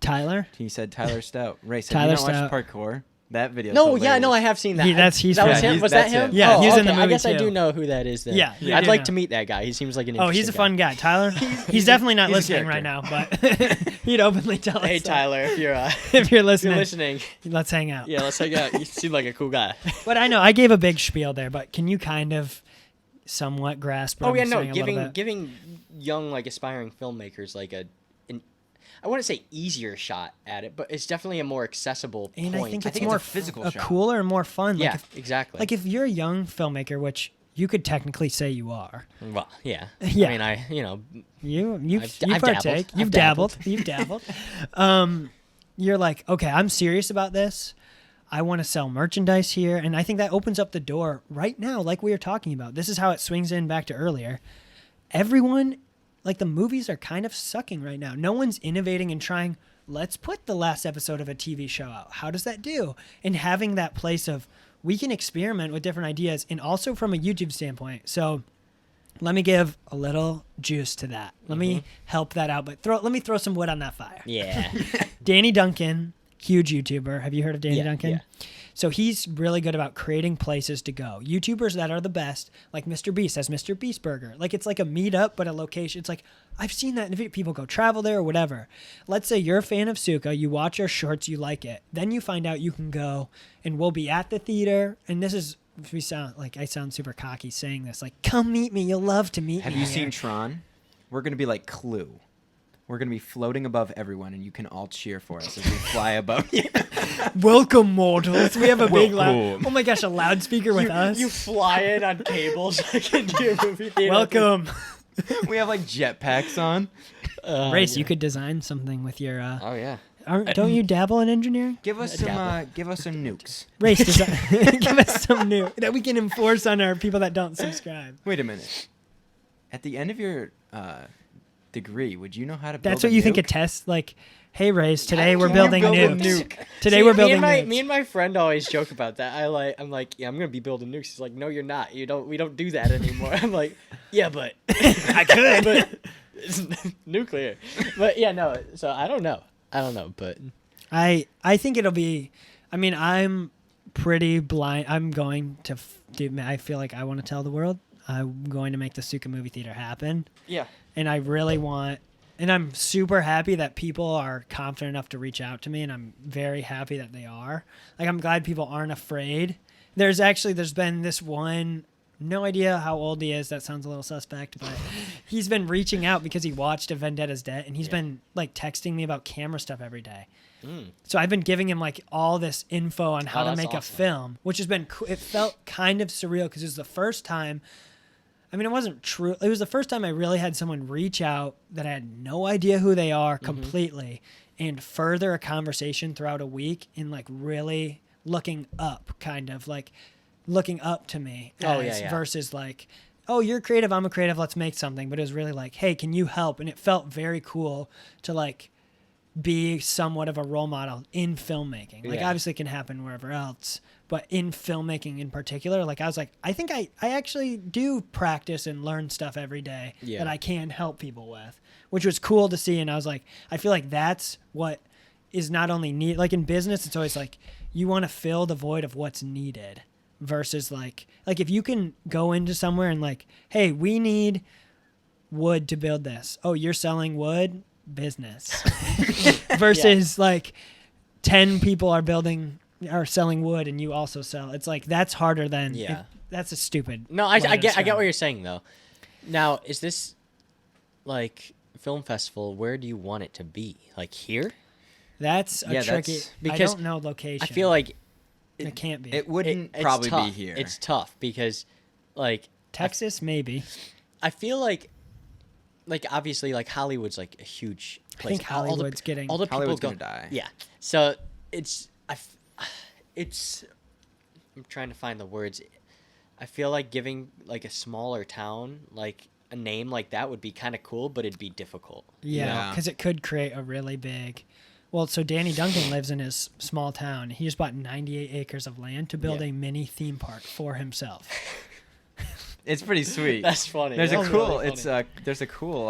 Tyler. He said Tyler Stout. Race. Tyler Have you not Stout. watched Parkour? That video. No, yeah, no, I have seen that. He's that was funny. him. Was That's that him? him. Yeah, oh, he's in the okay. movie I guess I too. do know who that is then. Yeah, you I'd do like know. to meet that guy. He seems like an Oh, he's a fun guy, Tyler. He's definitely not he's a listening right now, character. but he'd openly tell us. Hey that. Tyler, if you're if you're if listening, you're listening, let's hang out. yeah, let's hang out. You seem like a cool guy. But I know I gave a big spiel there, but can you kind of somewhat grasp what Oh yeah, I'm no, saying a little bit? giving young like aspiring filmmakers like I wouldn't say easier shot at it, but it's definitely a more accessible And point. I think it's think it's more a physical a shot. cooler and more fun. yeah, Like exactly. if you're a young filmmaker, which you could technically say you are. well, yeah. Yeah. I mean, You've I've partake. dabbled. You've I've dabbled. dabbled. You've dabbled. You're like, okay, I'm serious about this. I want to sell merchandise here, and I think that opens up the door right now, like we were talking about. This is how it swings in back to earlier. Everyone, like the movies are kind of sucking right now. No one's innovating and trying. Let's put the last episode of a TV show out. How does that do? And having that place of we can experiment with different ideas, and also from a YouTube standpoint. So let me give a little juice to that. Let me help that out, but let me throw some wood on that fire. yeah. Danny Duncan, huge YouTuber. Have you heard of Danny Yeah, Duncan? yeah. So he's really good about creating places to go. YouTubers that are the best, like Mr. Beast has Mr. Beast Burger. Like it's like a meetup, but a location. It's like, I've seen that in video. People go travel there or whatever. Let's say you're a fan of Suka, you watch our shorts, you like it. Then you find out you can go and we'll be at the theater. And this is, we sound like I sound super cocky saying this, like, come meet me. You'll love to meet Have me. you here." seen Tron? We're gonna be like Clue. We're gonna be floating above everyone, and you can all cheer for us as we fly above you. Welcome, mortals. We have a big Welcome. oh my gosh, a loudspeaker with us. You fly in on cables like into your movie theater. Welcome. We have like jetpacks on. Race, you could design something with your. Oh yeah. Don't you dabble in engineering? Give us dabble. some nukes. Race, give us some new that we can enforce on our people that don't subscribe. Wait a minute. At the end of your degree, would you know how to build That's what you think a nuke? test like. Hey, Race, today we're Can you building build a nukes. nuke? Today See, we're building me nukes. and my friend always joke about that. I'm like, yeah, I'm gonna be building nukes. He's like, no, you're not. We don't do that anymore. I'm like, yeah, but I could. but it's nuclear. But yeah, no. So I don't know, but I think it'll be. I mean, I'm pretty blind. I'm going to do. I feel like I want to tell the world. I'm going to make the Suka movie theater happen. yeah. And I really want, and I'm super happy that people are confident enough to reach out to me, and I'm very happy that they are. Like, I'm glad people aren't afraid. There's been this one, no idea how old he is, that sounds a little suspect, but he's been reaching out because he watched A Vendetta's Debt, and he's been, like, texting me about camera stuff every day. So I've been giving him, like, all this info on how to that's make a awesome. film, which has been cool. It felt kind of surreal because it was the first time. I mean, it wasn't true. It was the first time I really had someone reach out that I had no idea who they are completely and further a conversation throughout a week and like really looking up, kind of like looking up to me Oh, yeah. versus like, oh, you're creative, I'm a creative, let's make something. But it was really like, hey, can you help? And it felt very cool to like be somewhat of a role model in filmmaking. Like Yeah. obviously it can happen wherever else, but in filmmaking in particular, like I was like, I think I actually do practice and learn stuff every day Yeah. that I can help people with, which was cool to see. And I was like, I feel like that's what is not only need, like in business, it's always like you want to fill the void of what's needed versus like if you can go into somewhere and like, hey, we need wood to build this. Oh, you're selling wood? Business. Versus like 10 people are selling wood and you also sell. It's like that's harder than Yeah. that's a stupid. No, way to I get describe what it. you're saying though. Now, is this like film festival? Where do you want it to be? Like here? That's a Yeah, tricky that's- I because don't know location. I feel like it can't be. It wouldn't it's probably tough. be here. It's tough because, like, Texas maybe. I feel like obviously like Hollywood's like a huge I place. think All the- Hollywood's getting all the people Hollywood's go. gonna die. Yeah. So it's. I'm trying to find the words. I feel like giving like a smaller town like a name like that would be kind of cool, but it'd be difficult. Yeah, Yeah. because it could create a really big. Well, so Danny Duncan lives in his small town. He just bought 98 acres of land to build Yeah. a mini theme park for himself. It's pretty sweet. That's funny. There's That's a cool. really funny. There's a cool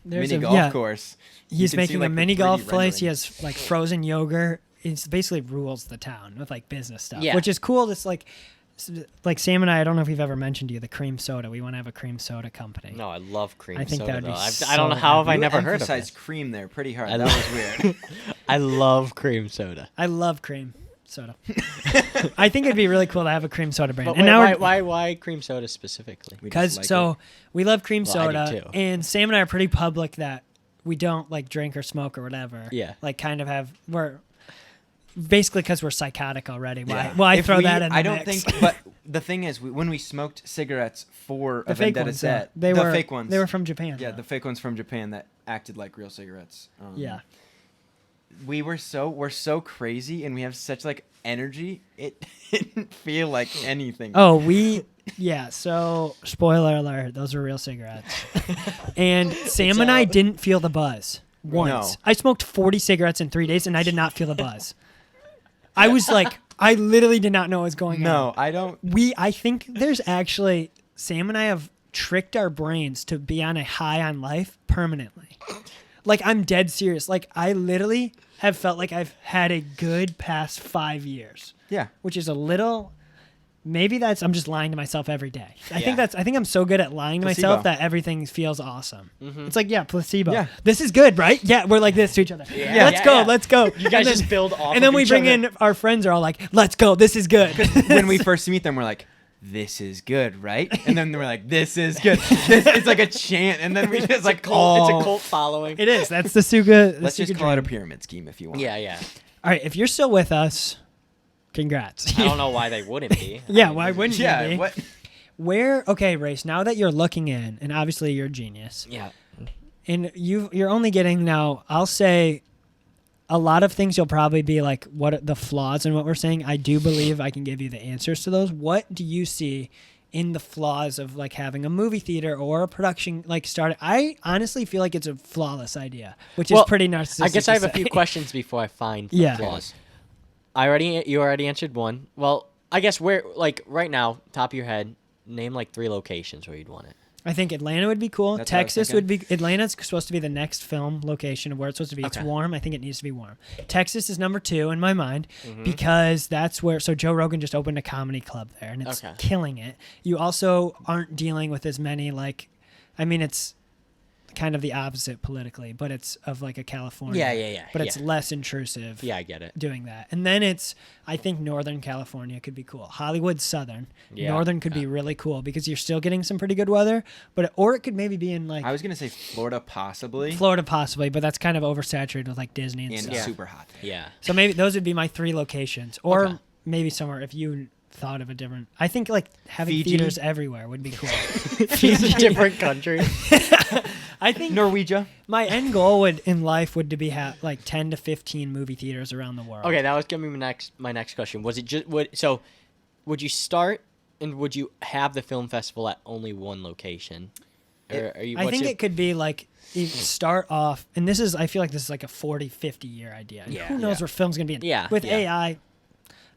There's mini a- golf yeah. course. You He's can see, making like, a the mini 3D golf place. He renderings. has like frozen yogurt. It's basically rules the town with like business stuff, Yeah. which is cool. It's like Sam and I don't know if we've ever mentioned to you the cream soda. We want to have a cream soda company. No, I love cream I think soda. that would be though. I don't know so how have I You never heard of emphasized it. cream there pretty hard. I That was weird. I love cream soda. I love cream soda. I think it'd be really cool to have a cream soda brand. But and wait, now why cream soda specifically? We just because like so it. we love cream Well, I do soda, too. and Sam and I are pretty public that we don't like drink or smoke or whatever. Yeah. Like kind of we're basically because we're psychotic already. Why? Yeah. Why If throw we- that in the I don't mix? think. But the thing is, when we smoked cigarettes for the a fake vendetta ones. set, They the were fake ones. They were from Japan. Yeah, though. the fake ones from Japan that acted like real cigarettes. Yeah. We're so crazy, and we have such like energy. It didn't feel like anything. Oh, yeah. So spoiler alert, those were real cigarettes. And Sam and I didn't feel the buzz once. No. I smoked 40 cigarettes in 3 days, and I did not feel the buzz. I was like, I literally did not know what was going on. No, I don't. I think there's actually Sam and I have tricked our brains to be on a high on life permanently. Like I'm dead serious. Like I literally have felt like I've had a good past 5 years, Yeah. which is a little. Maybe I'm just lying to myself every day. I Yeah. think I'm so good at lying to Placebo. myself that everything feels awesome. It's like placebo. Yeah. This is good, right? Yeah, we're like this to each other. Yeah. Let's Yeah, go, yeah. let's go. You guys just build off. And then of we each bring other. in our friends are all like, let's go, this is good. When we first meet them, we're like, "This is good, right?" And then we're like, "This is good." It's like a chant, and then we just like, It's "Oh." a cult following. It is. That's the Suga. Let's the just Suga call it a dream. pyramid scheme if you want. Yeah, yeah. All right, if you're still with us, congrats. I don't know why they wouldn't be. Yeah, why wouldn't you Yeah. be? What? Okay, Race, now that you're looking in, and obviously you're a genius, Yeah. and you're only getting now, I'll say, a lot of things you'll probably be like, what are the flaws in what we're saying? I do believe I can give you the answers to those. What do you see in the flaws of like having a movie theater or a production like started? I honestly feel like it's a flawless idea, which is Well, pretty narcissistic. I guess I have to a few say. questions before I find the Yeah. flaws. You already answered one. Well, I guess where like right now, top of your head, name like 3 locations where you'd want it. I think Atlanta would be cool. That's what I was Texas would be. Atlanta's supposed to be the next film location of where it's supposed to be. It's Okay. warm. I think it needs to be warm. Texas is number 2 in my mind Mm-hmm. because that's where. So Joe Rogan just opened a comedy club there, and it's Okay. killing it. You also aren't dealing with as many like, I mean, it's kind of the opposite politically, but it's of like a California. Yeah. But it's yeah. less intrusive. Yeah, I get it. Doing that, and then I think Northern California could be cool. Hollywood, Southern, Yeah, Northern could be really cool because you're still getting some pretty good weather. Or it could maybe be in like I was gonna say Florida, possibly, Florida, possibly, but that's kind of oversaturated with like Disney and and stuff. Yeah. super hot. Yeah. So maybe those would be my 3 locations, or Okay. maybe somewhere if you thought of a different. I think like having Fiji? theaters everywhere would be cool. It's a different country. I think Norwegia. my end goal in life would to be like 10 to 15 movie theaters around the world. Okay, that was gonna be my next question. Was it just would you start and would you have the film festival at only one location? Or are you? I what's think your- it could be like you start off, and I feel like this is like a 40, 50 year idea. And Yeah. who knows Yeah. where film's going to be in? Yeah, With yeah. AI,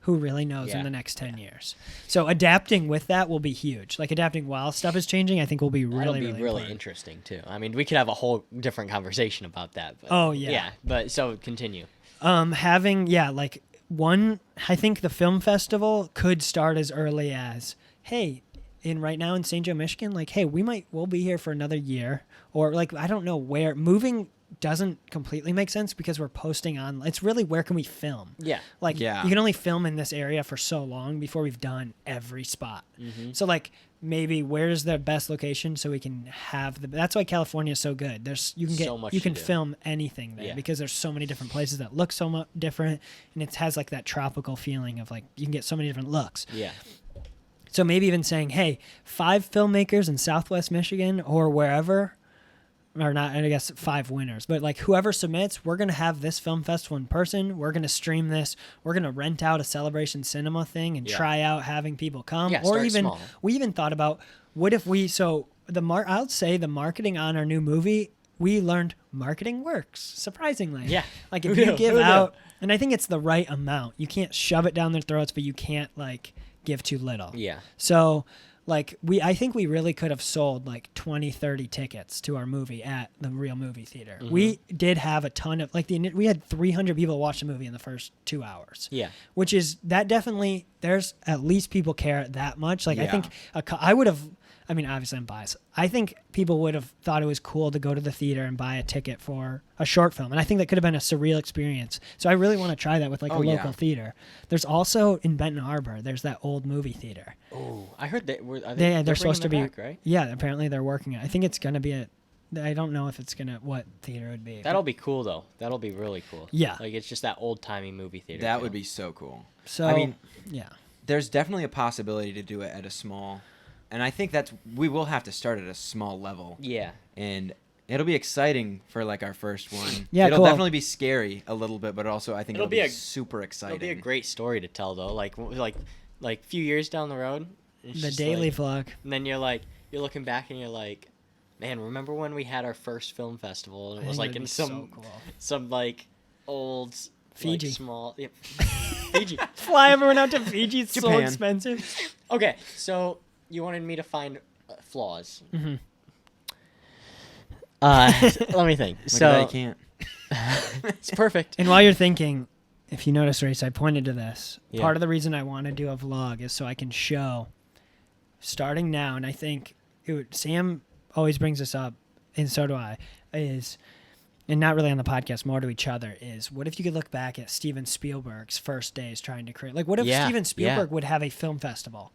who really knows in Yeah. the next 10 years? So adapting with that will be huge. Like adapting while stuff is changing, I think will be That'll really, be really, really important. interesting too. I mean, we could have a whole different conversation about that. But, Oh, yeah. Yeah, but so continue. Having, like I think the film festival could start as early as, hey, right now in St. Joe, Michigan, like, hey, we'll be here for another year, or like, I don't know where. Moving doesn't completely make sense because we're posting on. It's really where can we film? Yeah. Like, Yeah. you can only film in this area for so long before we've done every spot. Mm-hmm. So like maybe where's the best location so we can have that's why California is so good. You can So much you to can do. film anything there Yeah. because there's so many different places that look so much different, and it has like that tropical feeling of like you can get so many different looks. Yeah. So maybe even saying, hey, 5 filmmakers in Southwest Michigan or wherever, or not, I guess 5 winners, but like whoever submits, we're going to have this film festival in person. We're going to stream this. We're going to rent out a Celebration Cinema thing and Yeah. try out having people come. Yeah, or start even, small. we even thought about what if I'll say the marketing on our new movie, we learned marketing works, surprisingly. Yeah. Like if Who you knew? give Who knew? out, and I think it's the right amount. You can't shove it down their throats, but you can't like give too little. Yeah. So like I think we really could have sold like 20, 30 tickets to our movie at the real movie theater. We did have a ton of like we had 300 people watch the movie in the first 2 hours. Yeah. Which is that definitely there's at least people care that much. Like I Yeah. think I would have. I mean, obviously I'm biased. I think people would have thought it was cool to go to the theater and buy a ticket for a short film. And I think that could have been a surreal experience. So I really want to try that with like a local theater. There's also in Benton Harbor, there's that old movie theater. Oh, I heard that. They're supposed to be, back, right? yeah, apparently they're working it. I think it's going to be I don't know if it's going to, what theater it would be. That'll be cool, though. That'll be really cool. Yeah. Like, it's just that old-timey movie theater. That feel. would be so cool. So, I mean, yeah. there's definitely a possibility to do it at a small, and I think we will have to start at a small level. Yeah. And it'll be exciting for like our first one. Yeah, it'll cool. definitely be scary a little bit, but also I think It'll it'll be be a- super exciting. It'll be a great story to tell, though. Like a few years down the road. It's The just daily like, vlog. and then you're looking back and you're like, man, remember when we had our first film festival? And it I was think like that'd in be some so cool. some like old Fiji. like, small Fiji. Fly everyone out to Fiji. It's so Japan. expensive. Okay, so you wanted me to find flaws. Mhm. Let me think. Look So at that, you can't. it's perfect. And while you're thinking, if you notice, Race, I pointed to this. Yeah. Part of the reason I want to do a vlog is so I can show, starting now, and I think Sam always brings this up, and so do I, is, and not really on the podcast, more to each other, is what if you could look back at Steven Spielberg's first days trying to create, like what if Yeah, Steven yeah. Spielberg would have a film festival?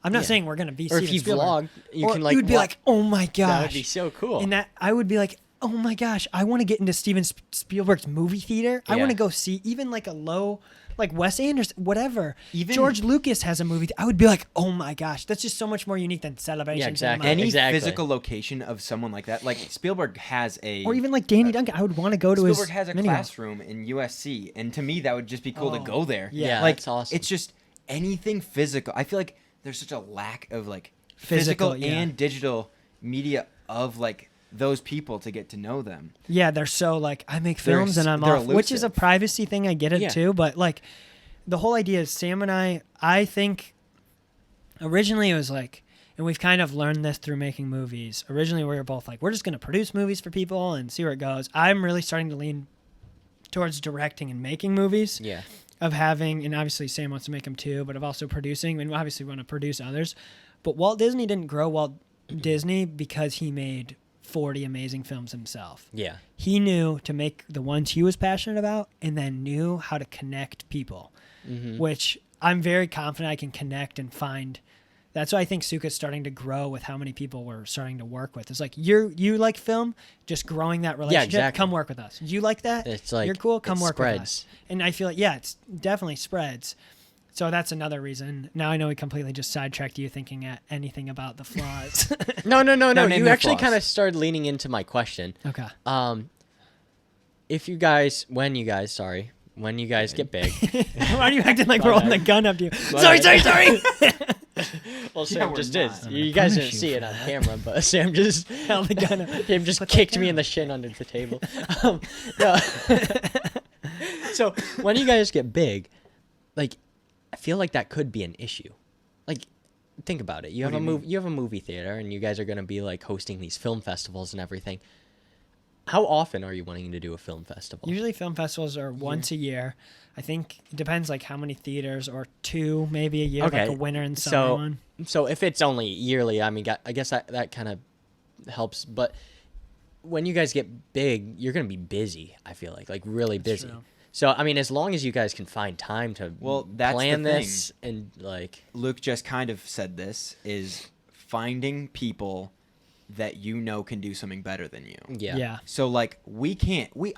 I'm not Yeah. saying we're going to be Or Steven if you Spielberg. vlog, you Or can like you would be wa- like, oh my gosh. that would be so cool. And that I would be like, oh my gosh, I want to get into Steven Spielberg's movie theater. I Yeah. want to go see even like a low, like Wes Anderson, whatever. Even- George Lucas has a movie. I would be like, oh my gosh, that's just so much more unique than Celebration. Yeah, exactly. Any Exactly. physical location of someone like that, like Spielberg has a, Or even like Danny Duncan. I would want to go to his. Spielberg has a mini golf. classroom in USC, and to me that would just be cool to Oh, go there. yeah. like that's awesome. it's just anything physical. I feel like there's such a lack of like Physical, physical yeah. and digital media of like those people to get to know them. Yeah, they're so like I make They're films and I'm they're off, which is a elusive. privacy thing. I get it Yeah. too, but like the whole idea is Sam and I think originally it was like, and we've kind of learned this through making movies. Originally we were both like, we're just going to produce movies for people and see where it goes. I'm really starting to lean towards directing and making movies. Yeah. Of having, and obviously Sam wants to make them too, but of also producing, and obviously we want to produce others. But Walt Disney didn't grow Walt Disney because he made 40 amazing films himself. Yeah. He knew to make the ones he was passionate about and then knew how to connect people, Mm-hmm. which I'm very confident I can connect and find. That's why I think Suka's starting to grow with how many people we're starting to work with. It's like you like film, just growing that relationship. exactly. Come work with us. You like that? It's like You're cool. Come it work with us. spreads. And I feel like it's definitely spreads. So that's another reason. Now I know we completely just sidetracked you thinking at anything about the flaws. No. No, name You their actually flaws. kind of started leaning into my question. Okay. If you guys, when you guys get big, Why are you acting like we're My holding the bad. gun up to you? My Sorry. well, Yeah, Sam we're just not. did. You guys didn't promise see you. it on camera, but Sam just Held the gun up. Sam just Put that kicked me down. in the shin under the table. No. So when you guys get big, like, I feel like that could be an issue. Like, think about it. You What have do a you movie. You have a movie theater, and you guys are gonna be like hosting these film festivals and everything. How often are you wanting to do a film festival? Usually film festivals are once a year. I think it depends like how many theaters or two maybe a year, like Okay, a winter and summer so- one. So if it's only yearly, I mean, I guess that kind of helps. But when you guys get big, you're gonna be busy. I feel like really That's busy. true. So I mean, as long as you guys can find time to Well, that's the plan thing. this and like Luke just kind of said this is finding people that you know can do something better than you. Yeah. So like we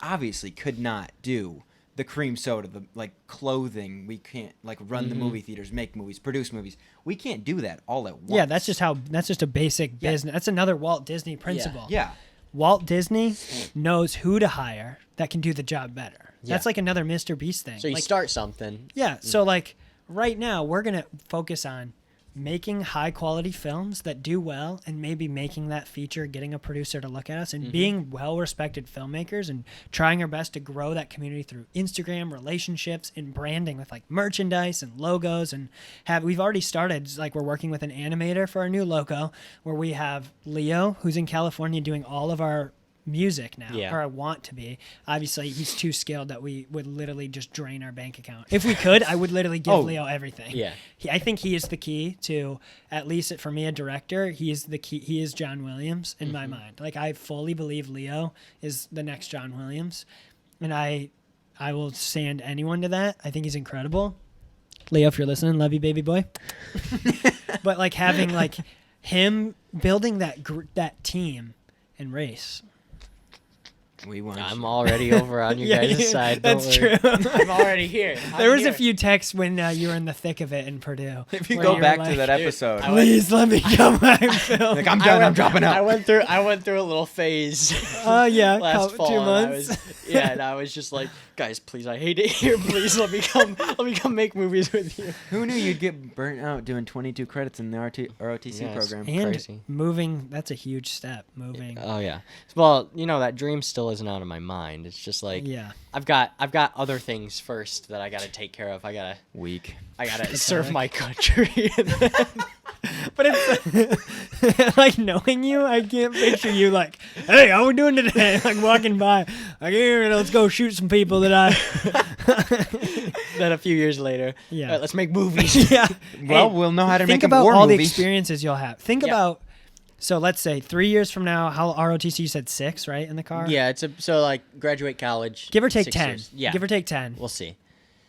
obviously could not do the cream soda, the like clothing. We can't like run the movie theaters, make movies, produce movies. We can't do that all at once. Yeah, that's just a basic Yeah. business. That's another Walt Disney principle. Yeah. Walt Disney knows who to hire that can do the job better. That's Yeah. like another Mr. Beast thing. So you Like, start something. Yeah. So like right now we're gonna focus on making high quality films that do well, and maybe making that feature, getting a producer to look at us, and being well respected filmmakers, and trying our best to grow that community through Instagram, relationships, and branding with like merchandise and logos. And we've already started, like, we're working with an animator for our new logo, where we have Leo, who's in California, doing all of our music now, Yeah. or I want to be. Obviously, he's too skilled that we would literally just drain our bank account. If we could, I would literally give Leo everything. Yeah. I think he is the key to, at least for me, a director. He is the key. He is John Williams in my mind. Like, I fully believe Leo is the next John Williams, and I will stand anyone to that. I think he's incredible. Leo, if you're listening, love you, baby boy. But like having like him building that team and race. We want. I'm already over on your guys' side. Don't That's worry. true. I'm already here. There was a few texts when you were in the thick of it in Purdue. If you where go were back like, to that episode, please let me come back and film. like I'm done. I'm dropping out. I went through a little phase. Oh yeah, last fall. 2 and months. And I was just like, guys, please, I hate it here. Please let me come make movies with you. Who knew you'd get burnt out doing 22 credits in the ROTC Yes. program? And Crazy. moving, that's a huge step. Moving. Oh yeah. Well, that dream still isn't out of my mind. It's just like Yeah. I've got other things first that I gotta take care of. I Weak. gotta serve my country. But it's like knowing you, I can't picture you like, hey, how we doing today? Like walking by, like, here, let's go shoot some people that Then a few years later, Yeah. all right, let's make movies. yeah. Well, Hey, we'll know how to think make a about war all the movies. experiences you'll have. Think Yeah. about, so let's say 3 years from now, how ROTC, you said 6, right, in the car? Yeah, so like graduate college. Give or take 6 10. years. Yeah. Give or take 10. We'll see.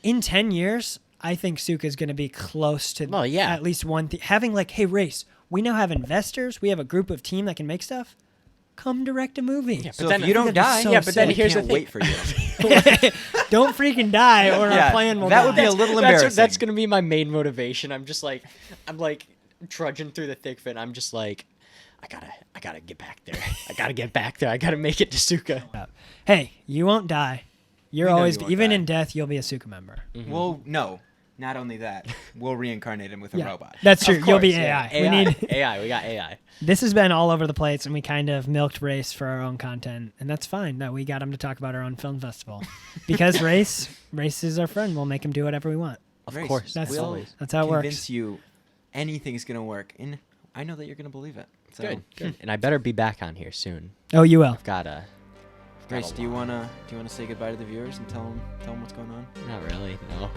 In 10 years, I think Suka is going to be close to Well, yeah. at least one thing. Having like, hey, Race, we now have investors. We have a group of team that can make stuff. Come direct a movie. Yeah, So but then if you don't that'd be die, so Yeah, but then sick. here's the can't thing. wait for you. Don't freaking die, or Yeah, our plan will that die. would be a little That's embarrassing. gonna be my main motivation. I'm like trudging through the thick of it. I'm just like, I gotta get back there. I gotta get back there. I gotta make it to Suka. Hey, you won't die. You're We know always, you won't even die. in death, you'll be a Suka member. Well, no. Not only that, we'll reincarnate him with a robot. That's true. Of You'll be course, yeah. AI. We need. AI. We got AI. This has been all over the place, and we kind of milked Race for our own content, and that's fine that we got him to talk about our own film festival, because Race is our friend. We'll make him do whatever we want. Of Race, course. That's we'll always. That's how it works. convince you anything's gonna work, and I know that you're gonna believe it. So, Good. And I better be back on here soon. Oh, you will. I've got a. Grace, do you wanna say goodbye to the viewers and tell them what's going on? Not really. No.